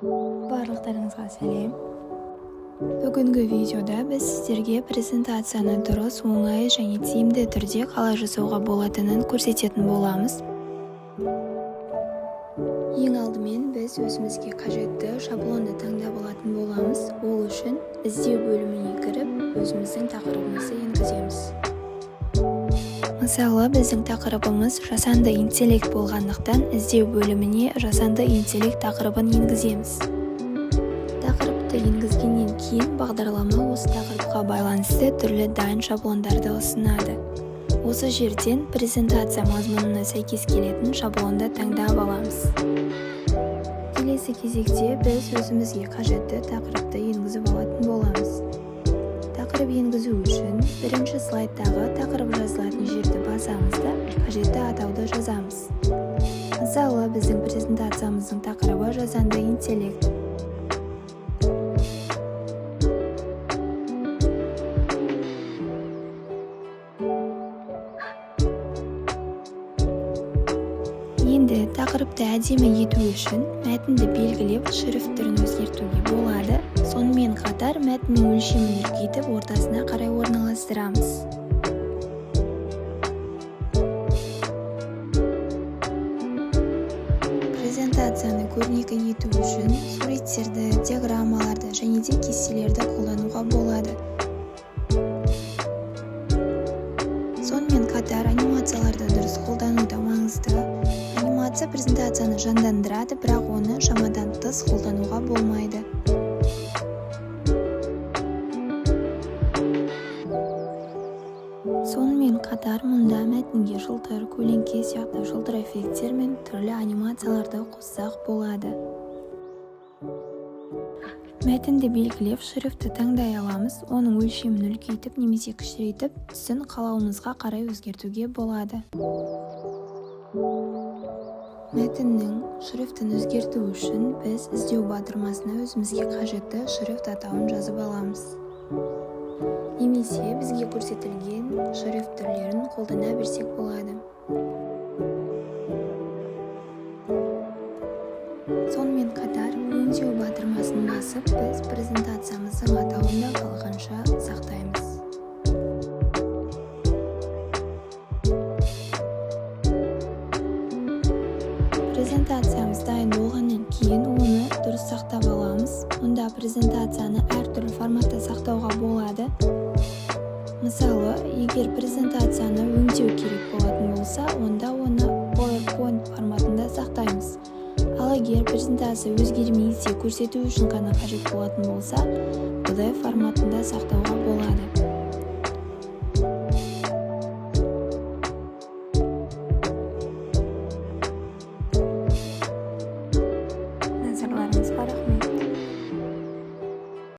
Барлықтарыңызға сәлем. Бүгінгі видеода біз сіздерге презентацияны дұрыс, оңай және тиімді түрде қалай жасауға болатынын көрсететін боламыз. Ең алдымен біз өзімізге қажетті шаблонды таңдап алатын боламыз. Ол үшін іздеу бөліміне кіріп, өзіміздің тақырыбымызды енгіземіз. Мысалы, біздің тақырыбымыз жасанды интеллект болғандықтан, іздеу бөліміне жасанды интеллект тақырыбын енгіземіз. Тақырыпты енгізгеннен кейін бағдарлама осы тақырыпқа байланысты түрлі дайын шаблондарды ұсынады. Осы жерден презентация мазмұнына сәйкес келетін шаблонды таңдап аламыз. Келесі кезекте біз өзімізге қажетті тақырыпты енгізіп алатын боламыз. Тақырып енгізу үшін бірінші слайдтағы тақырып жазылатын жерді басамыз да қажетті атауды жазамыз. Мысалы, біздің презентациямыздың тақырыбы жасанды интеллект. Енді тақырыпты әдемі ету үшін мәтінді белгілеп, шрифт түрін өзгертуге болады. Сонымен қатар мәтіннің өлшемін үлкейтіп, ортасына қарай орналастырамыз. Презентацияны көрнекі ету үшін суреттерді, диаграммаларды және де кестелерді қолдануға болады. Сонымен қатар анимацияларды дұрыс қолдану да маңызды. Анимация презентацияны жандандырады, бірақ оны шамадан тыс қолдануға болмайды. Сонымен қатар мұнда мәтінге жылтыр, көлеңке сияқты жылтыр эффекттер мен түрлі анимацияларды қоссақ болады. Мәтінді белгілеп, шрифтті таңдай аламыз, оның өлшемін үлкейтіп немесе кішірейтіп, түсін қалауымызға қарай өзгертуге болады. Мәтіннің шрифтін өзгерту үшін біз іздеу батырмасына өзімізге қажетті шрифт атауын жазып аламыз. Немесе бізге көрсетілген шрифт түрлерін қолдана берсек болады. Сонымен қатар өңдеу батырмасын басып, біз презентациямыздың атауын да қалғанша сақтаймыз. Презентациямыз дайын болғаннан кейін оны дұрыс сақтап аламыз. Онда презентацияны әртүрлі форматта сақтауға болады. Мысалы, егер презентацияны өңдеу керек болатын болса, онда оны PowerPoint форматында сақтаймыз. Ал егер презентация өзгермейді, көрсету үшін ғана қажет болатын болса, PDF форматында сақтауға болады.